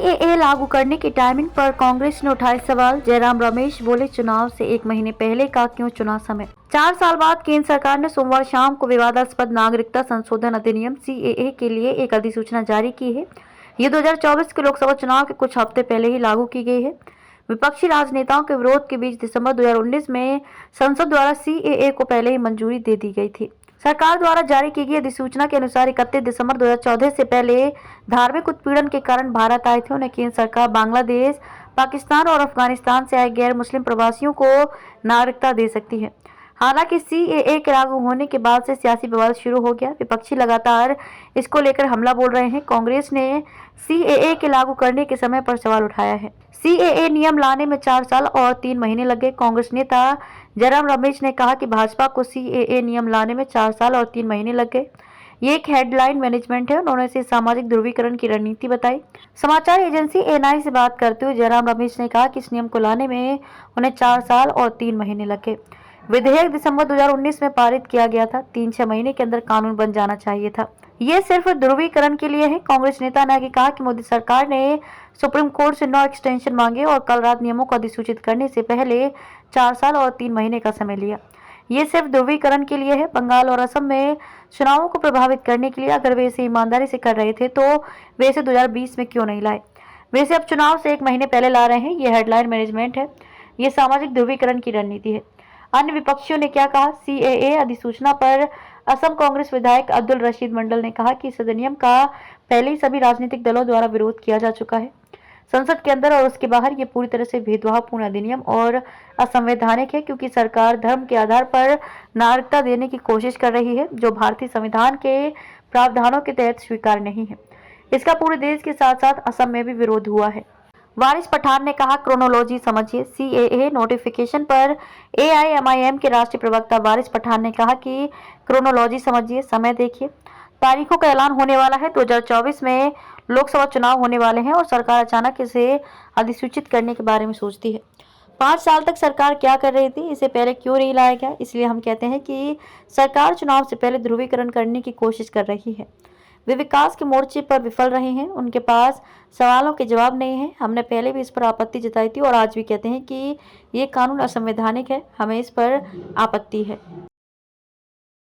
CAA लागू करने की टाइमिंग पर कांग्रेस ने उठाए सवाल। जयराम रमेश बोले, चुनाव से 1 महीने पहले का क्यों चुना समय। 4 साल बाद केंद्र सरकार ने सोमवार शाम को विवादास्पद नागरिकता संशोधन अधिनियम सीएए के लिए एक अधिसूचना जारी की है। ये 2024 के लोकसभा चुनाव के कुछ हफ्ते पहले ही लागू की गई है। विपक्षी राजनेताओं के विरोध के बीच दिसंबर 2019 में संसद द्वारा सीएए को पहले ही मंजूरी दे दी गई थी। सरकार द्वारा जारी की गई अधिसूचना के अनुसार 31 दिसंबर 2014 से पहले धार्मिक उत्पीड़न के कारण भारत आए थे उन्हें केंद्र सरकार बांग्लादेश, पाकिस्तान और अफगानिस्तान से आए गैर मुस्लिम प्रवासियों को नागरिकता दे सकती है। हालांकि सीएए के लागू होने के बाद से सियासी विवाद शुरू हो गया। विपक्षी लगातार इसको लेकर हमला बोल रहे हैं। कांग्रेस ने सीएए के लागू करने के समय पर सवाल उठाया है। सीएए नियम लाने में 4 साल और 3 महीने लगे। कांग्रेस नेता जयराम रमेश ने कहा कि भाजपा को सीएए नियम लाने में 4 साल और 3 महीने लग गए। ये एक हेडलाइन मैनेजमेंट है। उन्होंने इसे सामाजिक ध्रुवीकरण की रणनीति बताई। समाचार एजेंसी एएनआई से बात करते हुए जयराम रमेश ने कहा कि इस नियम को लाने में उन्हें 4 साल और 3 महीने लगे। विधेयक दिसंबर 2019 में पारित किया गया था। 3-6 महीने के अंदर कानून बन जाना चाहिए था। ये सिर्फ ध्रुवीकरण के लिए है। कांग्रेस नेता ने आगे कहा कि मोदी सरकार ने सुप्रीम कोर्ट से 9 एक्सटेंशन मांगे और कल रात नियमों को अधिसूचित करने से पहले 4 साल और 3 महीने का समय लिया। ये सिर्फ ध्रुवीकरण के लिए है। बंगाल और असम में चुनावों को प्रभावित करने के लिए अगर वे इसे ईमानदारी से कर रहे थे तो वे इसे 2020 में क्यों नहीं लाए। वे इसे अब चुनाव से 1 महीने पहले ला रहे हैं। ये हेडलाइन मैनेजमेंट है। ये सामाजिक ध्रुवीकरण की रणनीति है। अन्य विपक्षियों ने क्या कहा। सीएए अधिसूचना पर असम कांग्रेस विधायक अब्दुल रशीद मंडल ने कहा कि इस अधिनियम का पहले ही सभी राजनीतिक दलों द्वारा विरोध किया जा चुका है। संसद के अंदर और उसके बाहर ये पूरी तरह से भेदभावपूर्ण अधिनियम और असंवैधानिक है, क्योंकि सरकार धर्म के आधार पर नागरिकता देने की कोशिश कर रही है, जो भारतीय संविधान के प्रावधानों के तहत स्वीकार नहीं है। इसका पूरे देश के साथ साथ असम में भी विरोध हुआ है। वारिस पठान ने कहा, क्रोनोलॉजी समझिए। सीएए नोटिफिकेशन पर एआईएमआईएम के राष्ट्रीय प्रवक्ता वारिस पठान ने कहा कि क्रोनोलॉजी समझिए, समय देखिए। तारीखों का ऐलान होने वाला है। 2024 में लोकसभा चुनाव होने वाले हैं और सरकार अचानक इसे अधिसूचित करने के बारे में सोचती है। 5 साल तक सरकार क्या कर रही थी, इसे पहले क्यों नहीं लाया गया। इसलिए हम कहते हैं कि सरकार चुनाव से पहले ध्रुवीकरण करने की कोशिश कर रही है। वे विकास के मोर्चे पर विफल रहे हैं। उनके पास सवालों के जवाब नहीं है। हमने पहले भी इस पर आपत्ति जताई थी और आज भी कहते हैं कि ये कानून असंवैधानिक है। हमें इस पर आपत्ति है।